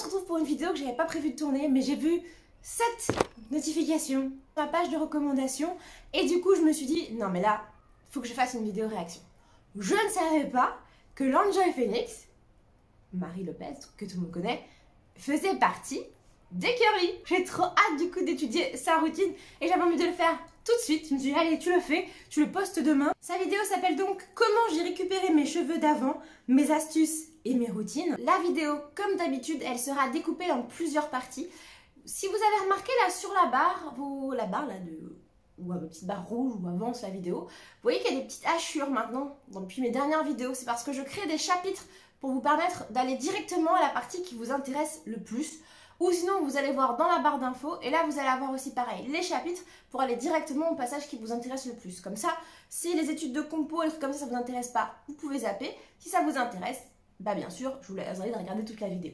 se retrouve pour une vidéo que j'avais pas prévu de tourner, mais j'ai vu cette notification sur ma page de recommandation et du coup je me suis dit non mais là, faut que je fasse une vidéo réaction. Je ne savais pas que l'Enjoy Phoenix, Marie Lopez, que tout le monde connaît, faisait partie des curly. J'ai trop hâte du coup d'étudier sa routine et j'avais envie de le faire tout de suite. Je me suis dit allez, tu le fais, tu le postes demain. Sa vidéo s'appelle donc comment j'ai récupéré mes cheveux d'avant, mes astuces et mes routines. La vidéo, comme d'habitude, elle sera découpée en plusieurs parties. Si vous avez remarqué là sur la barre, ou la petite barre rouge où avance la vidéo, vous voyez qu'il y a des petites hachures maintenant depuis mes dernières vidéos. C'est parce que je crée des chapitres pour vous permettre d'aller directement à la partie qui vous intéresse le plus. Ou sinon vous allez voir dans la barre d'infos et là vous allez avoir aussi pareil les chapitres pour aller directement au passage qui vous intéresse le plus. Comme ça, si les études de compo et trucs comme ça vous intéresse pas, vous pouvez zapper. Si ça vous intéresse, bah bien sûr, je vous laisse regarder toute la vidéo.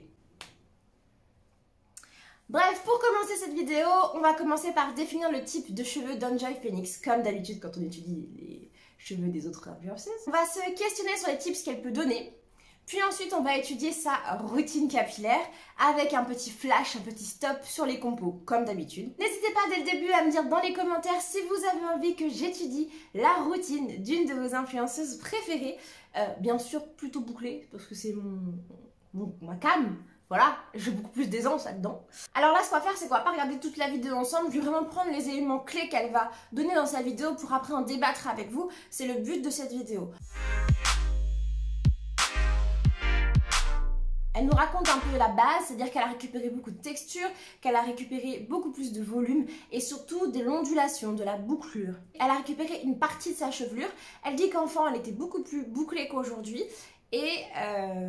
Bref, pour commencer cette vidéo, on va commencer par définir le type de cheveux d'Enjoy Phoenix, comme d'habitude quand on étudie les cheveux des autres influenceuses. On va se questionner sur les tips qu'elle peut donner. Puis ensuite, on va étudier sa routine capillaire avec un petit flash, un petit stop sur les compos, comme d'habitude. N'hésitez pas dès le début à me dire dans les commentaires si vous avez envie que j'étudie la routine d'une de vos influenceuses préférées. Bien sûr, plutôt bouclée, parce que c'est ma cam. Voilà, j'ai beaucoup plus d'aisance là-dedans. Alors là, ce qu'on va faire, c'est qu'on va pas regarder toute la vidéo ensemble. Je vais vraiment prendre les éléments clés qu'elle va donner dans sa vidéo pour après en débattre avec vous. C'est le but de cette vidéo. Elle nous raconte un peu la base, c'est-à-dire qu'elle a récupéré beaucoup de texture, qu'elle a récupéré beaucoup plus de volume et surtout de l'ondulation, de la bouclure. Elle a récupéré une partie de sa chevelure. Elle dit qu'enfant, elle était beaucoup plus bouclée qu'aujourd'hui. Et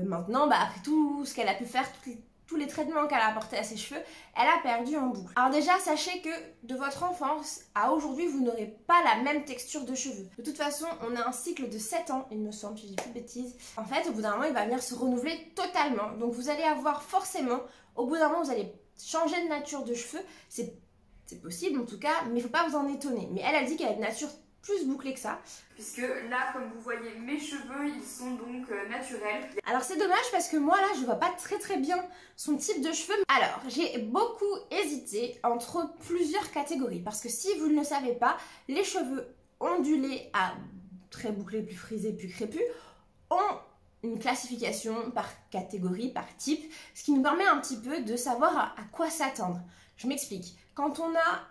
maintenant, après tout ce qu'elle a pu faire, tous les traitements qu'elle a apportés à ses cheveux, elle a perdu en boucle. Alors déjà, sachez que de votre enfance à aujourd'hui, vous n'aurez pas la même texture de cheveux. De toute façon, on a un cycle de 7 ans, il me semble, si je dis plus de bêtises. En fait, au bout d'un moment, il va venir se renouveler totalement. Donc vous allez avoir forcément, au bout d'un moment, vous allez changer de nature de cheveux. C'est possible en tout cas, mais il ne faut pas vous en étonner. Mais elle a dit qu'elle a une nature plus bouclée que ça. Puisque là, comme vous voyez, mes cheveux, ils sont donc naturels. Alors c'est dommage parce que moi là, je vois pas très bien son type de cheveux. Alors, j'ai beaucoup hésité entre plusieurs catégories. Parce que si vous ne le savez pas, les cheveux ondulés à très bouclés, plus frisés, plus crépus, ont une classification par catégorie, par type. Ce qui nous permet un petit peu de savoir à quoi s'attendre. Je m'explique. Quand on a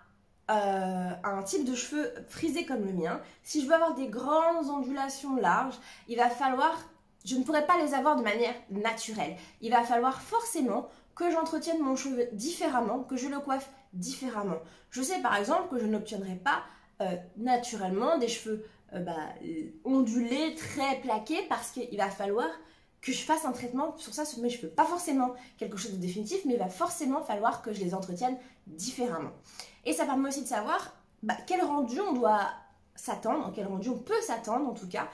un type de cheveux frisé comme le mien, si je veux avoir des grandes ondulations larges, il va falloir, je ne pourrai pas les avoir de manière naturelle. Il va falloir forcément que j'entretienne mon cheveu différemment, que je le coiffe différemment. Je sais par exemple que je n'obtiendrai pas naturellement des cheveux ondulés, très plaqués, parce qu'il va falloir que je fasse un traitement sur ça, sur mes cheveux. Pas forcément quelque chose de définitif, mais il va forcément falloir que je les entretienne différemment. Et ça permet aussi de savoir quel rendu on doit s'attendre, quel rendu on peut s'attendre en tout cas,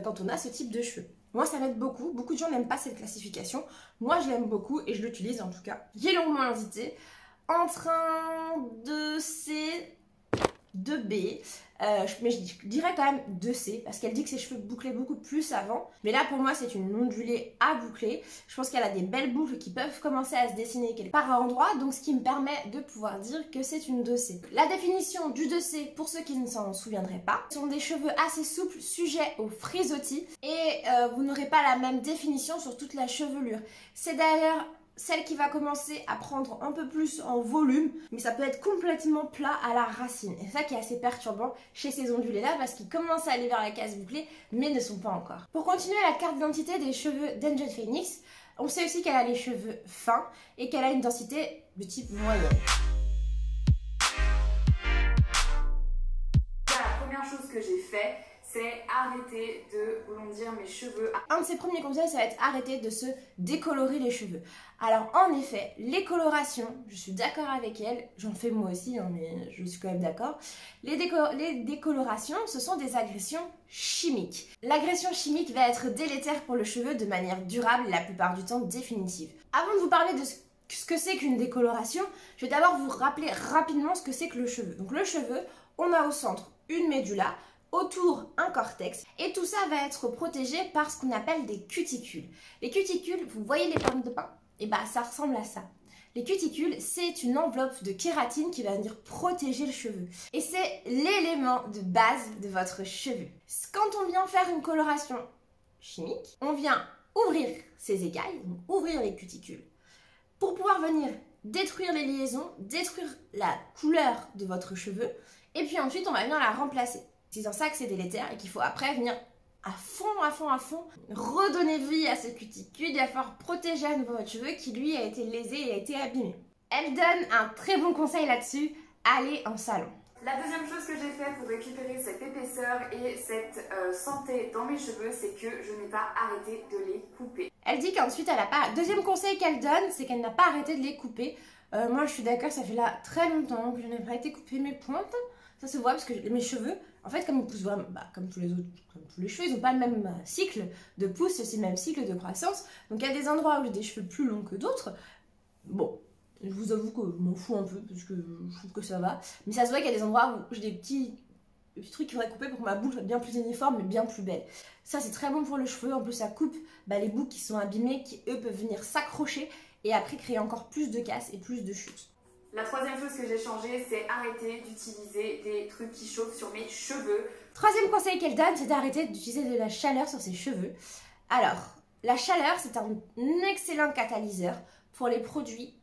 quand on a ce type de cheveux. Moi ça m'aide beaucoup, beaucoup de gens n'aiment pas cette classification. Moi je l'aime beaucoup et je l'utilise en tout cas. J'ai longuement hésité entre un 2C, 2B, mais je dirais quand même 2C parce qu'elle dit que ses cheveux bouclaient beaucoup plus avant. Mais là pour moi c'est une ondulée à boucler. Je pense qu'elle a des belles boucles qui peuvent commencer à se dessiner par endroits, donc ce qui me permet de pouvoir dire que c'est une 2C. La définition du 2C, pour ceux qui ne s'en souviendraient pas, sont des cheveux assez souples, sujets au frisottis et vous n'aurez pas la même définition sur toute la chevelure. C'est d'ailleurs celle qui va commencer à prendre un peu plus en volume, mais ça peut être complètement plat à la racine. Et c'est ça qui est assez perturbant chez ces ondulés là, parce qu'ils commencent à aller vers la case bouclée, mais ne sont pas encore. Pour continuer la carte d'identité des cheveux d'Enjoy Phoenix, on sait aussi qu'elle a les cheveux fins et qu'elle a une densité de type moyenne. La première chose que j'ai fait, c'est arrêter de blondir mes cheveux. Un de ses premiers conseils, ça va être arrêter de se décolorer les cheveux. Alors en effet, les colorations, je suis d'accord avec elle, j'en fais moi aussi, mais je suis quand même d'accord. Les décolorations, ce sont des agressions chimiques. L'agression chimique va être délétère pour le cheveu de manière durable et la plupart du temps définitive. Avant de vous parler de ce que c'est qu'une décoloration, je vais d'abord vous rappeler rapidement ce que c'est que le cheveu. Donc le cheveu, on a au centre une médula, autour un cortex et tout ça va être protégé par ce qu'on appelle des cuticules. Les cuticules, vous voyez les pommes de pin? Et bah ça ressemble à ça. Les cuticules, c'est une enveloppe de kératine qui va venir protéger le cheveu. Et c'est l'élément de base de votre cheveu. Quand on vient faire une coloration chimique, on vient ouvrir ces écailles, donc ouvrir les cuticules, pour pouvoir venir détruire les liaisons, détruire la couleur de votre cheveu, et puis ensuite on va venir la remplacer. C'est dans ça que c'est délétère et qu'il faut après venir à fond, redonner vie à ces cuticules et à faire protéger à nouveau votre cheveu qui lui a été lésé et a été abîmé. Elle donne un très bon conseil là-dessus, allez en salon. La deuxième chose que j'ai fait pour récupérer cette épaisseur et cette santé dans mes cheveux, c'est que je n'ai pas arrêté de les couper. Elle dit qu'ensuite elle n'a pas... Deuxième conseil qu'elle donne, c'est qu'elle n'a pas arrêté de les couper. Moi je suis d'accord, ça fait là très longtemps que je n'ai pas été couper mes pointes. Ça se voit parce que mes cheveux, en fait, comme ils poussent vraiment, comme tous les autres, comme tous les cheveux, ils n'ont pas le même cycle de pousse, c'est le même cycle de croissance. Donc il y a des endroits où j'ai des cheveux plus longs que d'autres. Bon, je vous avoue que je m'en fous un peu parce que je trouve que ça va. Mais ça se voit qu'il y a des endroits où j'ai des petits trucs qu'il faudrait couper pour que ma boucle soit bien plus uniforme et bien plus belle. Ça c'est très bon pour le cheveu. En plus ça coupe les boucles qui sont abîmées, qui eux peuvent venir s'accrocher et après créer encore plus de casse et plus de chutes. La troisième chose que j'ai changé, c'est arrêter d'utiliser des trucs qui chauffent sur mes cheveux. Troisième conseil qu'elle donne, c'est d'arrêter d'utiliser de la chaleur sur ses cheveux. Alors, la chaleur, c'est un excellent catalyseur pour les produits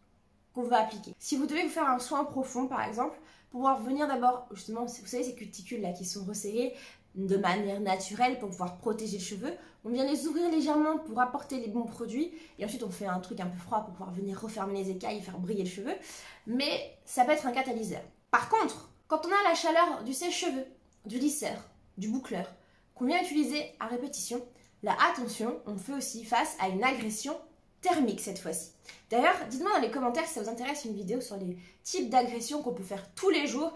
qu'on va appliquer. Si vous devez vous faire un soin profond, par exemple, pour pouvoir venir d'abord, justement, vous savez, ces cuticules là qui sont resserrées de manière naturelle pour pouvoir protéger le cheveu, on vient les ouvrir légèrement pour apporter les bons produits et ensuite on fait un truc un peu froid pour pouvoir venir refermer les écailles et faire briller le cheveu, mais ça peut être un catalyseur. Par contre, quand on a la chaleur du sèche-cheveux, du lisseur, du boucleur, qu'on vient utiliser à répétition, là attention, on fait aussi face à une agression thermique cette fois-ci. D'ailleurs, dites-moi dans les commentaires si ça vous intéresse une vidéo sur les types d'agressions qu'on peut faire tous les jours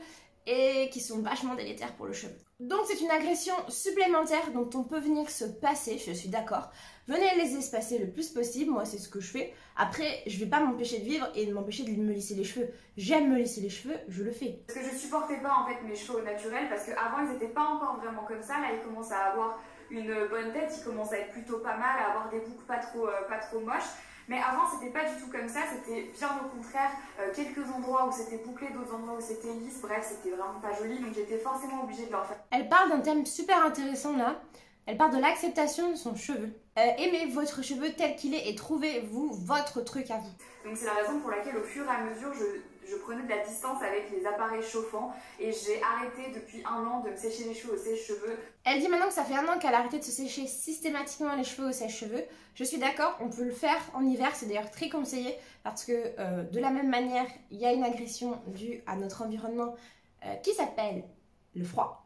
et qui sont vachement délétères pour le cheveu. Donc c'est une agression supplémentaire dont on peut venir se passer, je suis d'accord. Venez les espacer le plus possible, moi c'est ce que je fais. Après, je vais pas m'empêcher de vivre et de m'empêcher de me lisser les cheveux. J'aime me lisser les cheveux, je le fais. Parce que je supportais pas en fait mes cheveux au naturel, parce qu'avant ils n'étaient pas encore vraiment comme ça, là ils commencent à avoir une bonne tête, ils commencent à être plutôt pas mal, à avoir des boucles pas trop moches. Mais avant, c'était pas du tout comme ça, c'était bien au contraire, quelques endroits où c'était bouclé, d'autres endroits où c'était lisse, bref, c'était vraiment pas joli, donc j'étais forcément obligée de leur faire. Elle parle d'un thème super intéressant là, elle parle de l'acceptation de son cheveu. Aimez votre cheveu tel qu'il est et trouvez-vous votre truc à vous. Donc c'est la raison pour laquelle au fur et à mesure, je prenais de la distance avec les appareils chauffants et j'ai arrêté depuis 1 an de me sécher les cheveux au sèche-cheveux. Elle dit maintenant que ça fait 1 an qu'elle a arrêté de se sécher systématiquement les cheveux au sèche-cheveux. Je suis d'accord, on peut le faire en hiver, c'est d'ailleurs très conseillé parce que de la même manière, il y a une agression due à notre environnement qui s'appelle le froid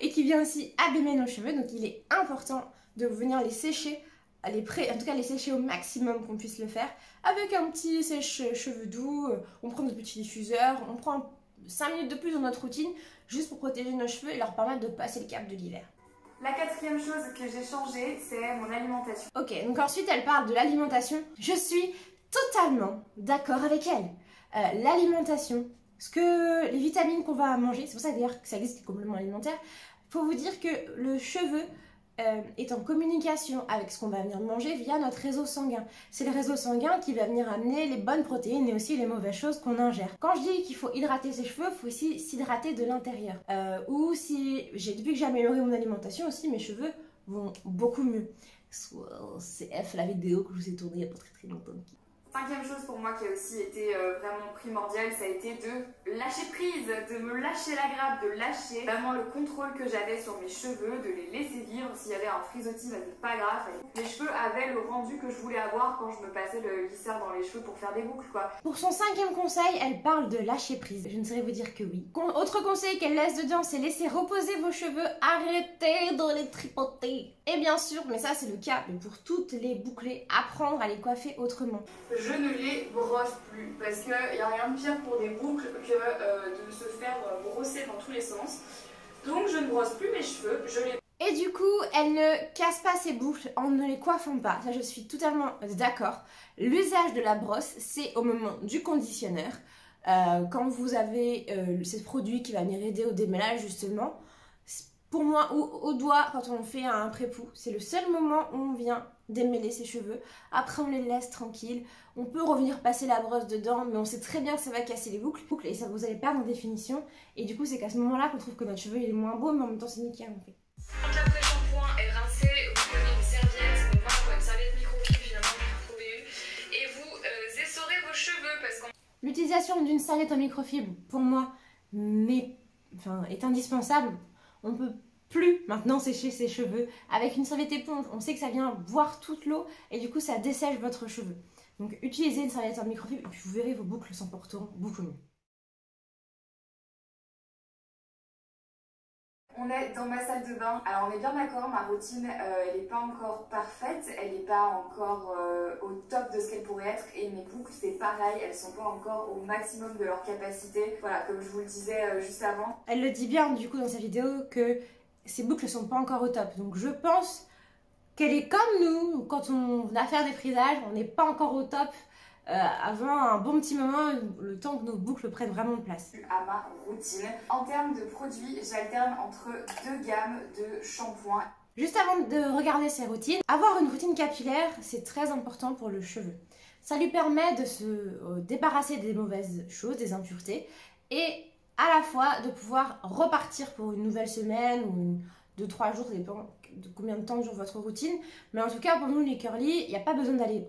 et qui vient aussi abîmer nos cheveux. Donc il est important de venir les sécher, en tout cas les sécher au maximum qu'on puisse le faire avec un petit sèche-cheveux doux. On prend notre petit diffuseur, on prend 5 minutes de plus dans notre routine juste pour protéger nos cheveux et leur permettre de passer le cap de l'hiver. La quatrième chose que j'ai changée, c'est mon alimentation. Ok, donc ensuite elle parle de l'alimentation. Je suis totalement d'accord avec elle. L'alimentation, les vitamines qu'on va manger, c'est pour ça d'ailleurs que ça existe les compléments alimentaires. Il faut vous dire que le cheveu est en communication avec ce qu'on va venir manger via notre réseau sanguin. C'est le réseau sanguin qui va venir amener les bonnes protéines et aussi les mauvaises choses qu'on ingère. Quand je dis qu'il faut hydrater ses cheveux, il faut aussi s'hydrater de l'intérieur. Ou si depuis que j'ai amélioré mon alimentation aussi, mes cheveux vont beaucoup mieux. C'est la vidéo que je vous ai tournée il n'y a pas très longtemps. Cinquième chose pour moi qui a aussi été vraiment primordiale, ça a été de lâcher prise, de me lâcher la grappe, de lâcher vraiment le contrôle que j'avais sur mes cheveux, de les laisser vivre. S'il y avait un frisottis, c'est pas grave. Les cheveux avaient le rendu que je voulais avoir quand je me passais le lisseur dans les cheveux pour faire des boucles, quoi. Pour son 5e conseil, elle parle de lâcher prise. Je ne saurais vous dire que oui. Autre conseil qu'elle laisse dedans, c'est laisser reposer vos cheveux, arrêtez de les tripoter. Et bien sûr, mais ça c'est le cas pour toutes les bouclées, apprendre à les coiffer autrement. Je ne les brosse plus parce qu'il n'y a rien de pire pour des boucles que de se faire brosser dans tous les sens. Donc je ne brosse plus mes cheveux, je les... Et du coup, elle ne casse pas ses boucles en ne les coiffant pas. Ça, je suis totalement d'accord. L'usage de la brosse, c'est au moment du conditionneur. Quand vous avez ce produit qui va venir aider au démêlage justement, pour moi, ou au doigt, quand on fait un pré-pou, c'est le seul moment où on vient démêler ses cheveux. Après, on les laisse tranquilles. On peut revenir passer la brosse dedans, mais on sait très bien que ça va casser les boucles et ça vous allez perdre en définition. Et du coup, c'est qu'à ce moment-là qu'on trouve que notre cheveu il est moins beau, mais en même temps, c'est nickel en fait. Quand l'après-shampoing est rincé, vous prenez une serviette, donc moi une serviette microfibre, finalement j'en ai trouvé une, et vous essorez vos cheveux parce qu'on... L'utilisation d'une serviette en microfibre, pour moi, est indispensable. On peut plus maintenant sécher ses cheveux. Avec une serviette éponge, on sait que ça vient boire toute l'eau et du coup ça dessèche votre cheveu. Donc utilisez une serviette en microfibre et puis vous verrez vos boucles s'en porteront beaucoup mieux. On est dans ma salle de bain. Alors on est bien d'accord, ma routine elle n'est pas encore parfaite, elle n'est pas encore au top de ce qu'elle pourrait être et mes boucles c'est pareil, elles sont pas encore au maximum de leur capacité. Voilà, comme je vous le disais juste avant. Elle le dit bien du coup dans sa vidéo que ses boucles ne sont pas encore au top. Donc je pense qu'elle est comme nous, quand on va faire des frisages, on n'est pas encore au top. Avant un bon petit moment, le temps que nos boucles prennent vraiment de place. À ma routine. En termes de produits, j'alterne entre 2 gammes de shampoings. Juste avant de regarder ses routines, avoir une routine capillaire, c'est très important pour le cheveu. Ça lui permet de se débarrasser des mauvaises choses, des impuretés, et à la fois de pouvoir repartir pour une nouvelle semaine ou 2-3 jours, ça dépend de combien de temps dure votre routine. Mais en tout cas, pour nous les curly, il n'y a pas besoin d'aller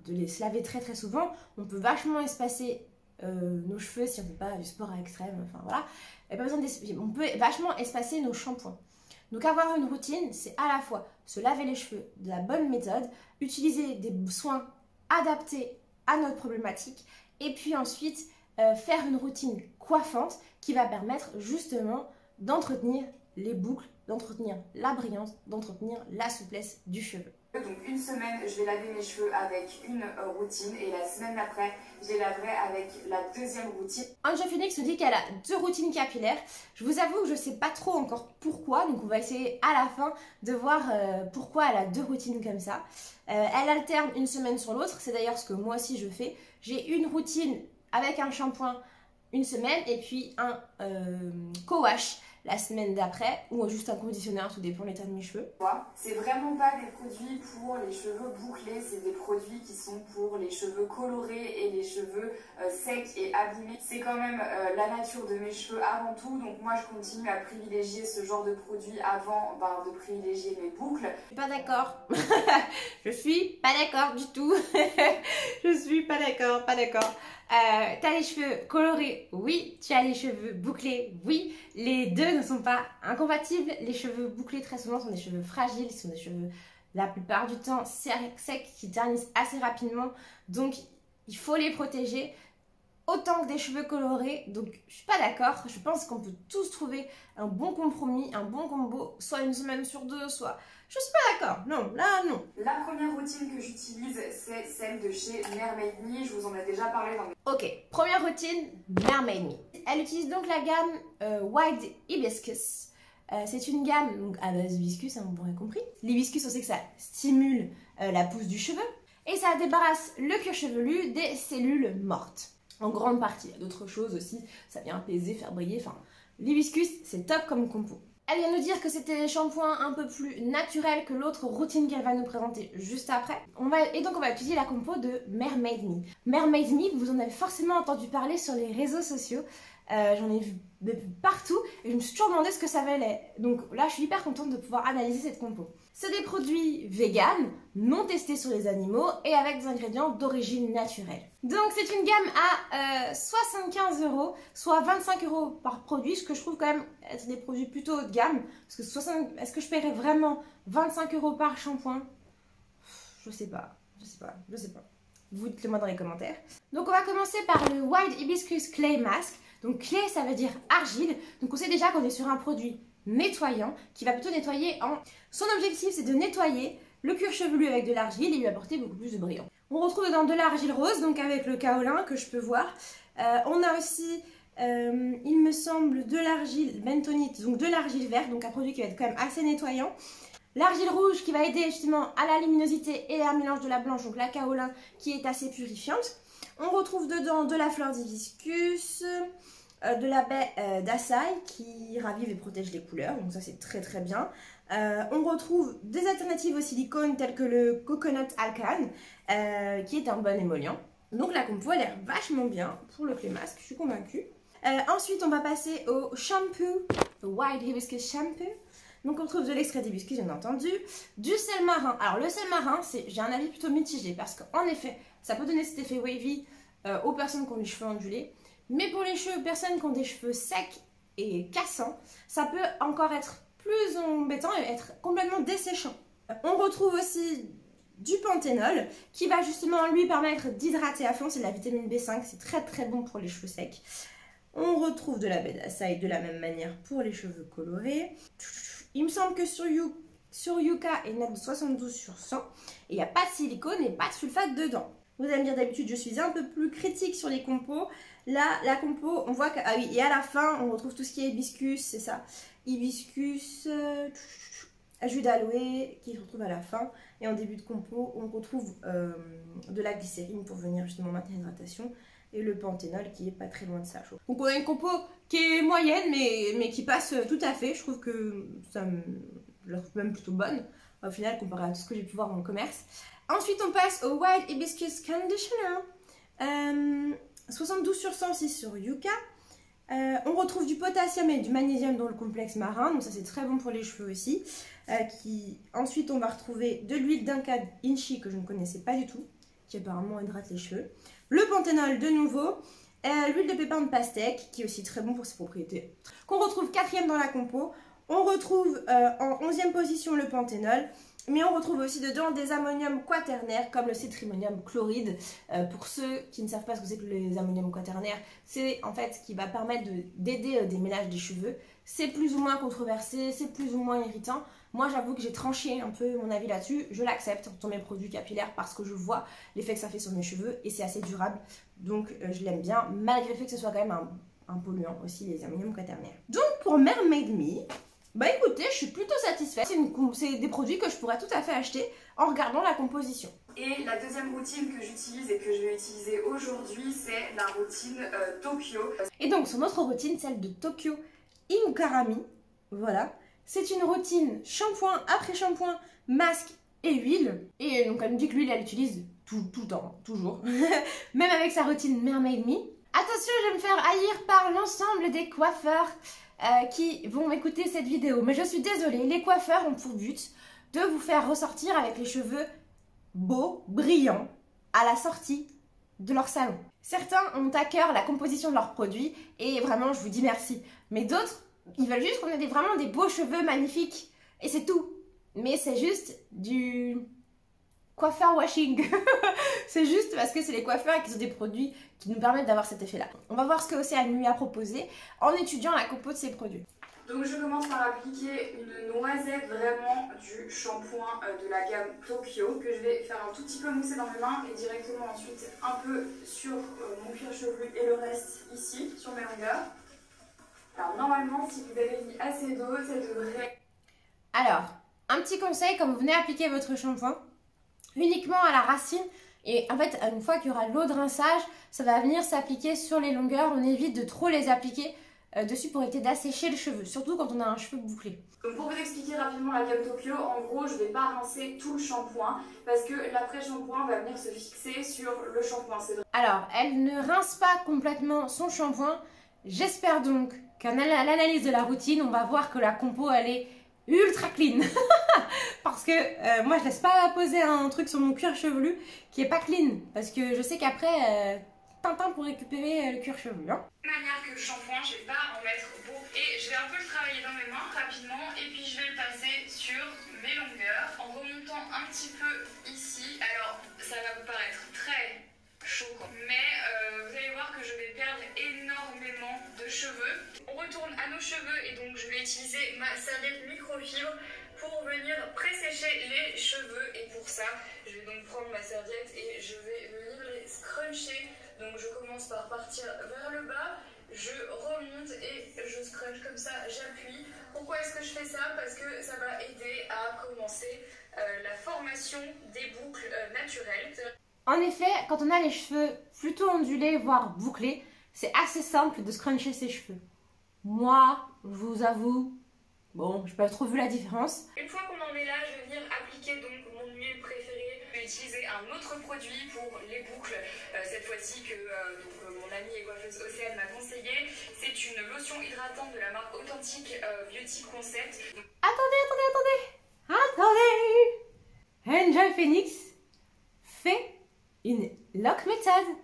de les se laver très souvent. On peut vachement espacer nos cheveux si on ne fait pas du sport à extrême, enfin voilà. Il y a pas besoin on peut vachement espacer nos shampoings. Donc avoir une routine, c'est à la fois se laver les cheveux de la bonne méthode, utiliser des soins adaptés à notre problématique, et puis ensuite faire une routine coiffante qui va permettre justement d'entretenir les boucles, d'entretenir la brillance, d'entretenir la souplesse du cheveu. Donc une semaine, je vais laver mes cheveux avec une routine et la semaine d'après, je les laverai avec la deuxième routine. Angel Phoenix nous dit qu'elle a 2 routines capillaires. Je vous avoue que je ne sais pas trop encore pourquoi, donc on va essayer à la fin de voir pourquoi elle a 2 routines comme ça. Elle alterne une semaine sur l'autre, c'est d'ailleurs ce que moi aussi je fais. J'ai une routine avec un shampoing une semaine et puis un co-wash la semaine d'après ou juste un conditionneur, tout dépend de l'état de mes cheveux. C'est vraiment pas des produits pour les cheveux bouclés, c'est des produits qui sont pour les cheveux colorés et les cheveux secs et abîmés. C'est quand même la nature de mes cheveux avant tout, donc moi je continue à privilégier ce genre de produits avant de privilégier mes boucles. Je suis pas d'accord. Je suis pas d'accord du tout. Je suis pas d'accord, pas d'accord. T'as les cheveux colorés, oui. Tu as les cheveux bouclés, oui. Les deux ne sont pas incompatibles. Les cheveux bouclés très souvent sont des cheveux fragiles, sont des cheveux la plupart du temps secs qui ternissent assez rapidement. Donc il faut les protéger autant que des cheveux colorés. Donc je suis pas d'accord. Je pense qu'on peut tous trouver un bon compromis, un bon combo, soit une semaine sur 2, soit... Je suis pas d'accord, non, là non. La première routine que j'utilise, c'est celle de chez Mermaid Me. Je vous en ai déjà parlé dans mes... Ok, première routine, Mermaid Me. Elle utilise donc la gamme Wild Hibiscus. C'est une gamme donc, à base d'hibiscus, hein, vous aurez compris. L'hibiscus, on sait que ça stimule la pousse du cheveu et ça débarrasse le cuir chevelu des cellules mortes. En grande partie, il y a d'autres choses aussi, ça vient apaiser, faire briller, enfin... L'hibiscus, c'est top comme compo. Elle vient nous dire que c'était des shampoings un peu plus naturels que l'autre routine qu'elle va nous présenter juste après. Et donc on va utiliser la compo de Mermaid Me. Mermaid Me, vous en avez forcément entendu parler sur les réseaux sociaux. J'en ai vu partout et je me suis toujours demandé ce que ça valait. Donc là, je suis hyper contente de pouvoir analyser cette compo. C'est des produits vegan, non testés sur les animaux et avec des ingrédients d'origine naturelle. Donc c'est une gamme à 75 €, soit 25 € par produit, ce que je trouve quand même être des produits plutôt haut de gamme. Parce que est-ce que je paierais vraiment 25 € par shampoing? Je sais pas. Vous dites-le moi dans les commentaires. Donc on va commencer par le Wild Hibiscus Clay Mask. Donc clay, ça veut dire argile. Donc on sait déjà qu'on est sur un produit nettoyant qui va plutôt nettoyer en... Son objectif, c'est de nettoyer le cuir chevelu avec de l'argile et lui apporter beaucoup plus de brillant. On retrouve dedans de l'argile rose, donc avec le kaolin que je peux voir. On a aussi, il me semble, de l'argile bentonite, donc de l'argile verte, donc un produit qui va être quand même assez nettoyant. L'argile rouge qui va aider justement à la luminosité et à un mélange de la blanche, donc la kaolin qui est assez purifiante. On retrouve dedans de la fleur d'hibiscus, de la baie d'açaï qui ravive et protège les couleurs, donc ça c'est très très bien. On retrouve des alternatives au silicone telles que le Coconut Alcan, qui est un bon émollient. Donc la compo a l'air vachement bien pour le clay mask, je suis convaincue. Ensuite, on va passer au shampoo, le White Hibiscus Shampoo. Donc on trouve de l'extrait d'hibiscus, bien entendu, du sel marin. Alors le sel marin, j'ai un avis plutôt mitigé parce qu'en effet, ça peut donner cet effet wavy aux personnes qui ont les cheveux ondulés. Mais pour les personnes qui ont des cheveux secs et cassants, ça peut encore être plus embêtant et être complètement desséchant. On retrouve aussi du panthénol qui va justement lui permettre d'hydrater à fond, c'est de la vitamine B5, c'est très très bon pour les cheveux secs. On retrouve de la baie d'acai de la même manière pour les cheveux colorés. Il me semble que sur Yuka est net de 72/100 et il n'y a pas de silicone et pas de sulfate dedans. Vous allez me dire, d'habitude je suis un peu plus critique sur les compos. Là, la compo, on voit que... Ah oui, et à la fin, on retrouve tout ce qui est hibiscus, c'est ça. Hibiscus, jus d'aloe qui se retrouve à la fin. Et en début de compo, on retrouve de la glycérine pour venir justement maintenir l'hydratation. Et le panthénol qui est pas très loin de ça. Donc on a une compo qui est moyenne mais qui passe tout à fait. Je trouve que ça je la trouve même plutôt bonne au final comparé à tout ce que j'ai pu voir en commerce. Ensuite on passe au White Hibiscus Conditioner. 72/100 aussi sur Yuka. On retrouve du potassium et du magnésium dans le complexe marin. Donc ça c'est très bon pour les cheveux aussi. Ensuite on va retrouver de l'huile d'Inca Inchi que je ne connaissais pas du tout, qui apparemment hydrate les cheveux. Le panthénol de nouveau, l'huile de pépin de pastèque qui est aussi très bon pour ses propriétés, qu'on retrouve 4e dans la compo. On retrouve en 11e position le panthénol, mais on retrouve aussi dedans des ammoniums quaternaires comme le citrimonium chloride. Pour ceux qui ne savent pas ce que c'est que les ammoniums quaternaires, c'est en fait ce qui va permettre d'aider des ménages des cheveux. C'est plus ou moins controversé, c'est plus ou moins irritant. Moi j'avoue que j'ai tranché un peu mon avis là-dessus, je l'accepte dans mes produits capillaires parce que je vois l'effet que ça fait sur mes cheveux et c'est assez durable. Donc je l'aime bien, malgré le fait que ce soit quand même un polluant aussi, les ammoniums quaternaires. Donc pour Mermaid Me, bah écoutez, je suis plutôt satisfaite. C'est des produits que je pourrais tout à fait acheter en regardant la composition. Et la deuxième routine que j'utilise et que je vais utiliser aujourd'hui, c'est la routine Tokyo. Et donc son autre routine, celle de Tokyo Inukarami, voilà. C'est une routine shampoing après shampoing, masque et huile. Et donc elle me dit que l'huile elle utilise tout le temps, toujours. Même avec sa routine Mermaid Me. Attention, je vais me faire haïr par l'ensemble des coiffeurs qui vont écouter cette vidéo. Mais je suis désolée, les coiffeurs ont pour but de vous faire ressortir avec les cheveux beaux, brillants, à la sortie de leur salon. Certains ont à cœur la composition de leurs produits et vraiment je vous dis merci. Mais d'autres, ils veulent juste qu'on ait vraiment des beaux cheveux magnifiques. Et c'est tout. Mais c'est juste du coiffeur washing. C'est juste parce que c'est les coiffeurs qui ont des produits qui nous permettent d'avoir cet effet-là. On va voir ce que Océane lui a proposé en étudiant la compo de ses produits. Donc je commence par appliquer une noisette vraiment du shampoing de la gamme Tokyo que je vais faire un tout petit peu mousser dans mes mains et directement ensuite un peu sur mon cuir chevelu et le reste ici sur mes longueurs. Alors normalement si vous avez mis assez d'eau, ça devrait... Alors, un petit conseil quand vous venez appliquer votre shampoing, uniquement à la racine. Et en fait, une fois qu'il y aura l'eau de rinçage, ça va venir s'appliquer sur les longueurs. On évite de trop les appliquer dessus pour éviter d'assécher le cheveu, surtout quand on a un cheveu bouclé. Donc pour vous expliquer rapidement la gamme Tokyo, en gros je ne vais pas rincer tout le shampoing parce que l'après-shampoing va venir se fixer sur le shampoing. Alors, elle ne rince pas complètement son shampoing. J'espère donc qu'à l'analyse de la routine, on va voir que la compo elle est ultra clean. Parce que moi je laisse pas poser un truc sur mon cuir chevelu qui est pas clean. Parce que je sais qu'après, Tintin pour récupérer le cuir chevelu. Hein. De manière que le shampoing, je vais pas en mettre beaucoup. Et je vais un peu le travailler dans mes mains rapidement. Et puis je vais le passer sur mes longueurs en remontant un petit peu ici. Alors ça va vous paraître très chaud. Mais vous allez voir que je vais perdre énormément de cheveux. On retourne à nos cheveux et donc je vais utiliser ma serviette microfibre pour venir pré-sécher les cheveux. Et pour ça, je vais donc prendre ma serviette et je vais venir les scruncher. Donc je commence par partir vers le bas, je remonte et je scrunch comme ça, j'appuie. Pourquoi est-ce que je fais ça? Parce que ça va aider à commencer la formation des boucles naturelles. En effet, quand on a les cheveux plutôt ondulés, voire bouclés, c'est assez simple de scruncher ses cheveux. Moi, je vous avoue Bon, j'ai pas trop vu la différence. Une fois qu'on en est là, je vais venir appliquer donc mon huile préférée. Je vais utiliser un autre produit pour les boucles, cette fois-ci que mon amie et coiffeuse Océane m'a conseillé. C'est une lotion hydratante de la marque Authentic Beauty Concept. Attendez. Enjoy Phoenix fait une lock méthode.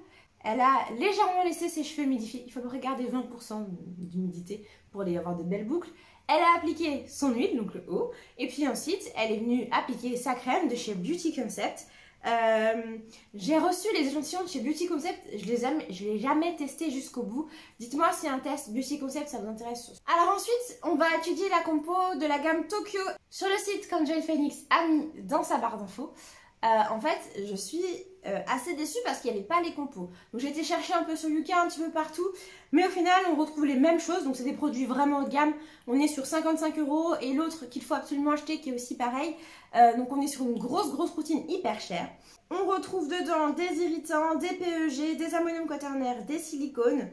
Elle a légèrement laissé ses cheveux humidifiés. Il faut regarder 20% d'humidité pour les avoir de belles boucles. Elle a appliqué son huile, donc le haut. Et puis ensuite, elle est venue appliquer sa crème de chez Beauty Concept. J'ai reçu les échantillons de chez Beauty Concept. Je l'ai jamais testé jusqu'au bout. Dites-moi si un test Beauty Concept ça vous intéresse. Alors ensuite, on va étudier la compo de la gamme Tokyo sur le site qu'Enjoy Phoenix a mis dans sa barre d'infos. En fait, je suis assez déçue parce qu'il n'y avait pas les compos. Donc j'ai été chercher un peu sur Yuka, un petit peu partout. Mais au final, on retrouve les mêmes choses. Donc c'est des produits vraiment haut de gamme. On est sur 55 € et l'autre qu'il faut absolument acheter qui est aussi pareil. Donc on est sur une grosse routine hyper chère. On retrouve dedans des irritants, des PEG, des ammonium quaternaire, des silicones.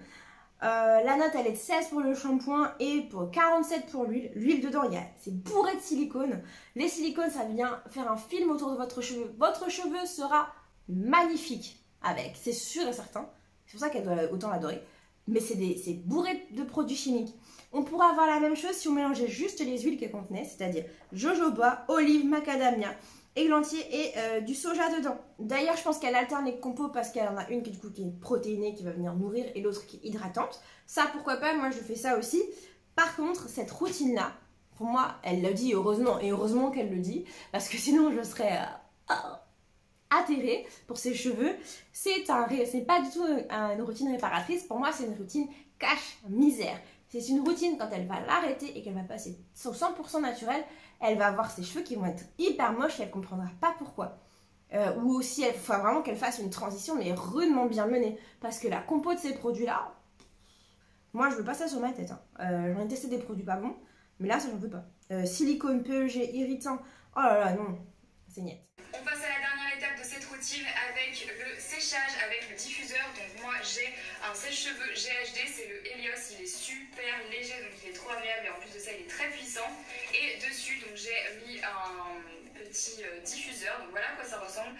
La note elle est de 16 pour le shampoing et pour 47 pour l'huile. L'huile dedans c'est bourré de silicone. Les silicones ça vient faire un film autour de votre cheveu. Votre cheveu sera magnifique avec, c'est sûr et certain. C'est pour ça qu'elle doit autant l'adorer. Mais c'est bourré de produits chimiques. On pourrait avoir la même chose si on mélangeait juste les huiles qu'elle contenait, c'est-à-dire jojoba, olive, macadamia, églantier et du soja dedans. D'ailleurs, je pense qu'elle alterne les compos parce qu'elle en a une qui du coup qui est protéinée, qui va venir nourrir, et l'autre qui est hydratante. Ça, pourquoi pas, moi je fais ça aussi. Par contre, cette routine-là, pour moi, elle le dit heureusement, et heureusement qu'elle le dit, parce que sinon je serais atterrée pour ses cheveux. C'est pas du tout une routine réparatrice, pour moi c'est une routine cache-misère. C'est une routine quand elle va l'arrêter et qu'elle va passer sur 100% naturel, elle va avoir ses cheveux qui vont être hyper moches et elle ne comprendra pas pourquoi. Ou aussi, il faut vraiment qu'elle fasse une transition mais rudement bien menée. Parce que la compo de ces produits-là, moi je veux pas ça sur ma tête. J'en ai testé des produits pas bons, mais là ça j'en veux pas. Silicone, PEG, irritant, oh là là, non, c'est niet. On passe à la dernière étape de cette routine avec le séchage, avec le diffuseur. Donc moi j'ai un sèche-cheveux GHD, c'est le Helios, il est super léger, donc il est trop agréable et en plus de ça il est très puissant. Et dessus donc j'ai mis un petit diffuseur, donc voilà à quoi ça ressemble.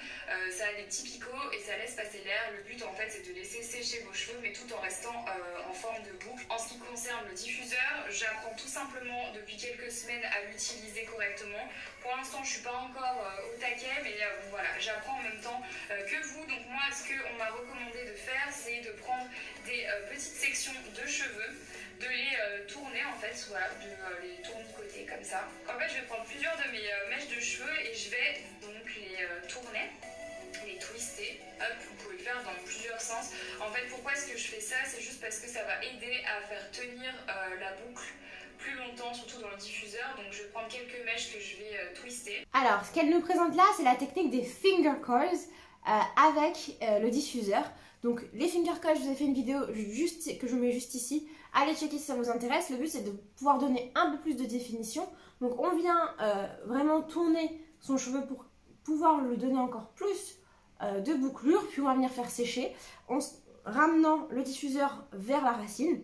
Ça a des petits picots et ça laisse passer l'air. Le but en fait c'est de laisser sécher vos cheveux mais tout en restant en forme de boucle. En ce qui concerne le diffuseur, j'apprends tout simplement depuis quelques semaines à l'utiliser correctement. Pour l'instant je suis pas encore au taquet mais bon, voilà, j'apprends en même temps que vous. Donc moi ce qu'on m'a recommandé de faire c'est de prendre des petites sections de cheveux, de les tourner en fait, voilà, de les tourner de côté comme ça. En fait je vais prendre plusieurs de mes mèches de cheveux et je vais donc les tourner, les twister. Hop, vous pouvez le faire dans plusieurs sens. En fait pourquoi est-ce que je fais ça? C'est juste parce que ça va aider à faire tenir la boucle plus longtemps, surtout dans le diffuseur. Donc je vais prendre quelques mèches que je vais twister. Alors ce qu'elle nous présente là c'est la technique des finger coils avec le diffuseur. Donc les finger coils, je vous ai fait une vidéo que je mets juste ici. Allez checker si ça vous intéresse. Le but c'est de pouvoir donner un peu plus de définition. Donc on vient vraiment tourner son cheveu pour pouvoir lui donner encore plus de bouclure. Puis on va venir faire sécher en ramenant le diffuseur vers la racine.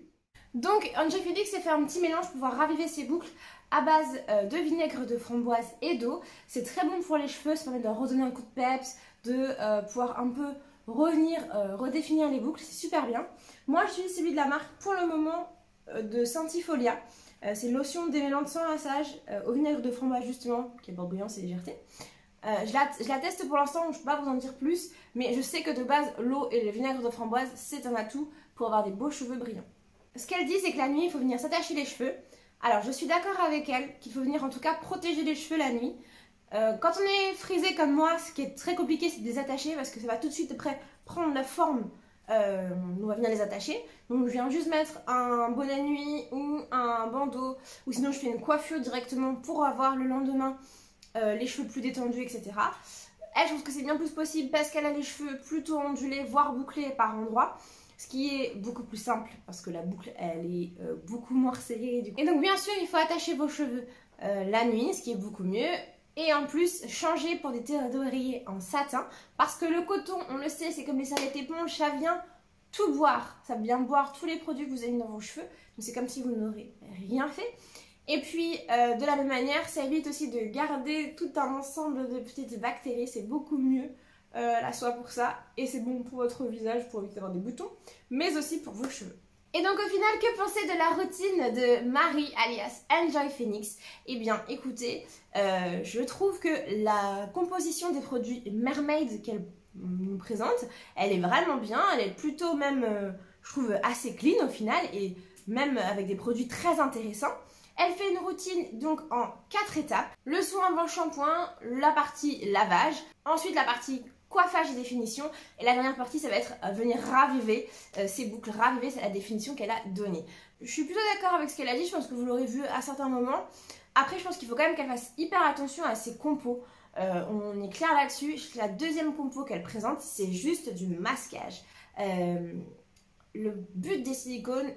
Donc Enjoy Phoenix s'est fait un petit mélange pour pouvoir raviver ses boucles à base de vinaigre de framboise et d'eau. C'est très bon pour les cheveux, ça permet de leur redonner un coup de peps, de pouvoir un peu revenir, redéfinir les boucles, c'est super bien. Moi j'utilise celui de la marque pour le moment de Sentifolia. C'est une lotion démêlante sans rinçage au vinaigre de framboise justement, qui apporte brillance et légèreté. Je la teste pour l'instant, je ne peux pas vous en dire plus, mais je sais que de base l'eau et le vinaigre de framboise c'est un atout pour avoir des beaux cheveux brillants. Ce qu'elle dit c'est que la nuit il faut venir s'attacher les cheveux. Alors je suis d'accord avec elle qu'il faut venir en tout cas protéger les cheveux la nuit. Quand on est frisé comme moi, ce qui est très compliqué c'est de les attacher parce que ça va tout de suite après prendre la forme, on va venir les attacher. Donc je viens juste mettre un bonnet de nuit ou un bandeau, ou sinon je fais une coiffure directement pour avoir le lendemain les cheveux plus détendus, etc. Elle, je pense que c'est bien plus possible parce qu'elle a les cheveux plutôt ondulés, voire bouclés par endroits. Ce qui est beaucoup plus simple parce que la boucle elle est beaucoup moins serrée. Et donc bien sûr il faut attacher vos cheveux la nuit, ce qui est beaucoup mieux. Et en plus changer pour des têtes d'oreiller en satin. Parce que le coton, on le sait, c'est comme les serviettes éponges, ça vient tout boire. Ça vient boire tous les produits que vous avez mis dans vos cheveux. Donc c'est comme si vous n'aurez rien fait. Et puis de la même manière, ça évite aussi de garder tout un ensemble de petites bactéries, c'est beaucoup mieux la soie pour ça. Et c'est bon pour votre visage, pour éviter d'avoir des boutons, mais aussi pour vos cheveux. Et donc au final, que penser de la routine de Marie alias Enjoy Phoenix? Eh bien écoutez, je trouve que la composition des produits Mermaid qu'elle nous présente, elle est vraiment bien, elle est plutôt même, je trouve, assez clean au final, et même avec des produits très intéressants. Elle fait une routine donc en 4 étapes. Le soin avant shampoing, la partie lavage, ensuite la partie coiffage et définition, et la dernière partie ça va être venir raviver ces boucles. Raviver, c'est la définition qu'elle a donnée. Je suis plutôt d'accord avec ce qu'elle a dit, je pense que vous l'aurez vu à certains moments. Après je pense qu'il faut quand même qu'elle fasse hyper attention à ses compos. On est clair là-dessus. La deuxième compo qu'elle présente, c'est juste du masquage. Le but des silicones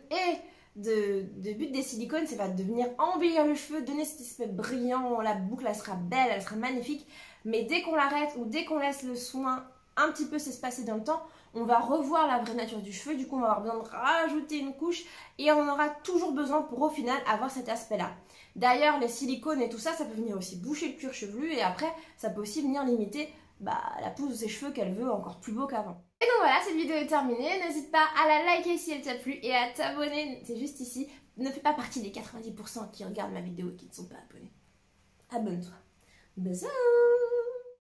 c'est va de venir embellir le cheveu, donner cet aspect brillant, la boucle elle sera belle, elle sera magnifique, mais dès qu'on l'arrête ou dès qu'on laisse le soin un petit peu s'espacer dans le temps, on va revoir la vraie nature du cheveu, du coup on va avoir besoin de rajouter une couche et on en aura toujours besoin pour au final avoir cet aspect là. D'ailleurs les silicones et tout ça, ça peut venir aussi boucher le cuir chevelu et après ça peut aussi venir limiter la pousse de ses cheveux qu'elle veut encore plus beau qu'avant. Et donc voilà, cette vidéo est terminée. N'hésite pas à la liker si elle t'a plu et à t'abonner, c'est juste ici. Ne fais pas partie des 90% qui regardent ma vidéo et qui ne sont pas abonnés. Abonne-toi. Bisous.